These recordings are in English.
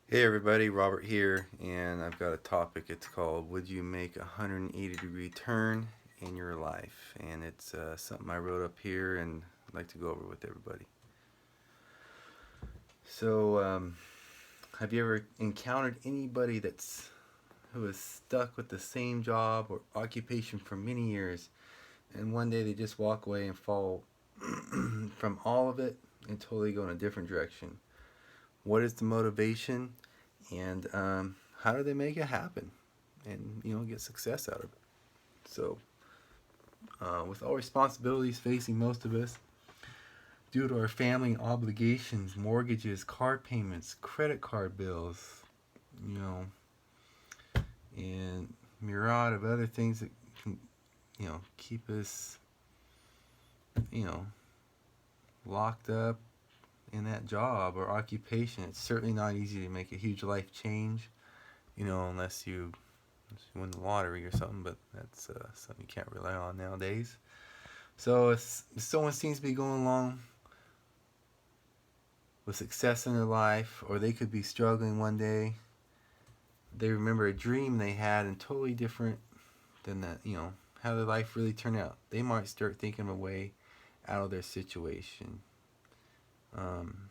Hey everybody, Robert here, and I've got a topic. It's called Would You Make a 180-degree Turn in Your Life? And it's something I wrote up here and I'd like to go over with everybody. So, have you ever encountered anybody who is stuck with the same job or occupation for many years, and one day they just walk away and fall from all of it and totally go in a different direction? What is the motivation, and how do they make it happen? And get success out of it. So, with all responsibilities facing most of us, due to our family obligations, mortgages, car payments, credit card bills, you know, and myriad of other things that can, keep us, you know, locked up in that job or occupation. It's certainly not easy to make a huge life change, unless you win the lottery or something. But that's something you can't rely on nowadays. So if someone seems to be going along with success in their life, or they could be struggling one day, they remember a dream they had and totally different than that, how their life really turned out. They might start thinking of a way out of their situation. Um,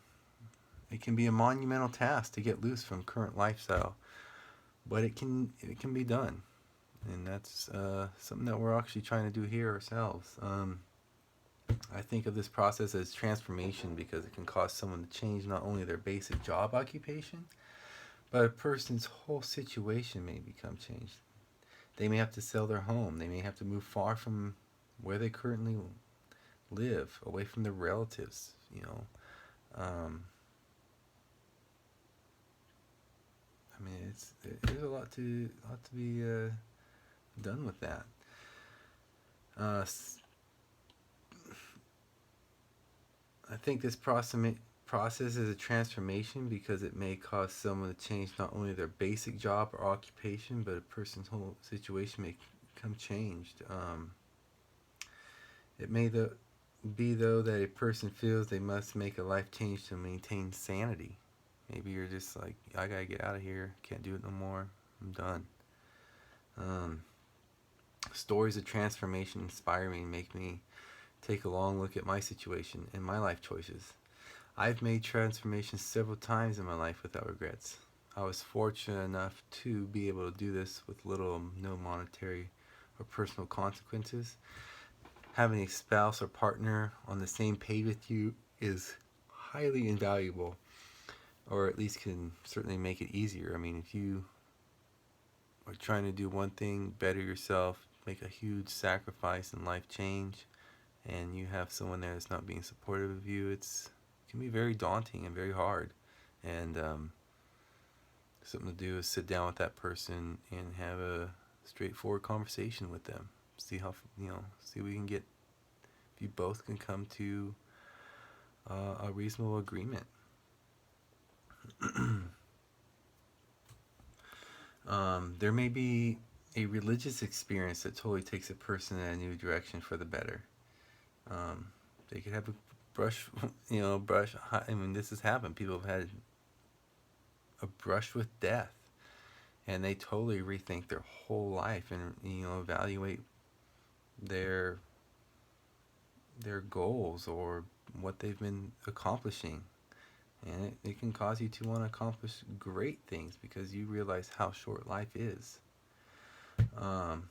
it can be a monumental task to get loose from current lifestyle, but it can be done, and that's something that we're actually trying to do here ourselves. I think of this process as transformation because it can cause someone to change not only their basic job occupation, but a person's whole situation may become changed. They may have to sell their home. They may have to move far from where they currently live, away from their relatives. Um, I mean, there's a lot to be done with that. Uh, I think this process is a transformation because it may cause someone to change not only their basic job or occupation, but a person's whole situation may become changed. It may be, though, that a person feels they must make a life change to maintain sanity. Maybe you're just like, I gotta get out of here, can't do it no more, I'm done. Um, Stories of transformation inspire me and make me take a long look at my situation and my life choices. I've made transformations several times in my life without regrets. I was fortunate enough to be able to do this with little or no monetary or personal consequences. Having a spouse or partner on the same page with you is highly invaluable, or at least can certainly make it easier. I mean, if you are trying to do one thing, better yourself, make a huge sacrifice and life change, and you have someone there that's not being supportive of you, it can be very daunting and very hard. And something to do is sit down with that person and have a straightforward conversation with them. See how see we can get if you both can come to a reasonable agreement. There may be a religious experience that totally takes a person in a new direction for the better. Um, they could have a brush, brush. I mean, this has happened. People have had a brush with death, and they totally rethink their whole life and evaluate their their goals or what they've been accomplishing. And it can cause you to want to accomplish great things because you realize how short life is. Um,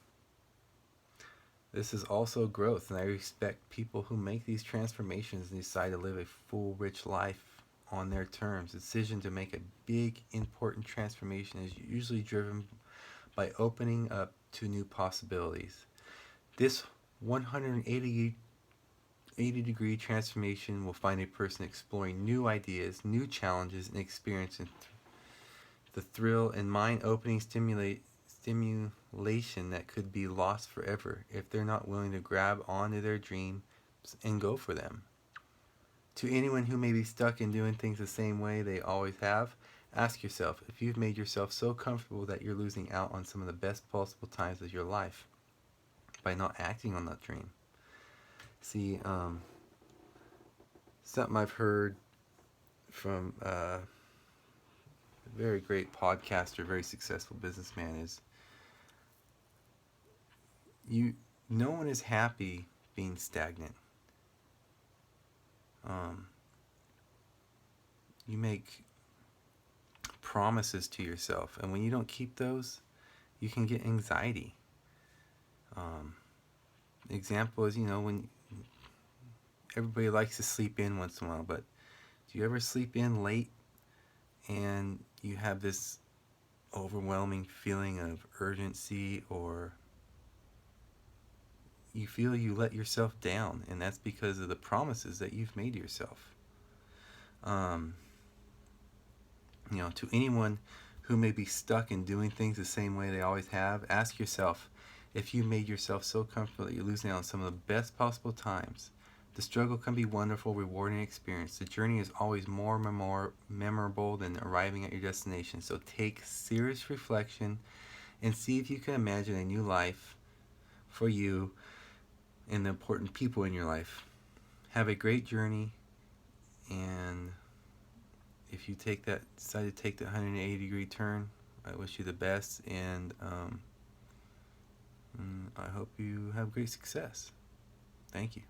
this is also growth, and I respect people who make these transformations and decide to live a full, rich life on their terms. The decision to make a big, important transformation is usually driven by opening up to new possibilities. This 180-degree transformation will find a person exploring new ideas, new challenges, and experiencing the thrill and mind-opening stimulation that could be lost forever if they're not willing to grab onto their dreams and go for them. To anyone who may be stuck in doing things the same way they always have, ask yourself if you've made yourself so comfortable that you're losing out on some of the best possible times of your life by not acting on that dream. See, something I've heard from very great podcaster, very successful businessman, is you. No one is happy being stagnant. Um, you make promises to yourself, and when you don't keep those, you can get anxiety. Um, Example is, when everybody likes to sleep in once in a while, but do you ever sleep in late and you have this overwhelming feeling of urgency, or you feel you let yourself down, and that's because of the promises that you've made yourself. Um, to anyone who may be stuck in doing things the same way they always have, ask yourself if you made yourself so comfortable that you're losing out on some of the best possible times. The struggle can be wonderful, rewarding experience. The journey is always more memorable than arriving at your destination. So take serious reflection and see if you can imagine a new life for you and the important people in your life. Have a great journey, and if you decide to take the 180-degree turn, I wish you the best, and I hope you have great success. Thank you.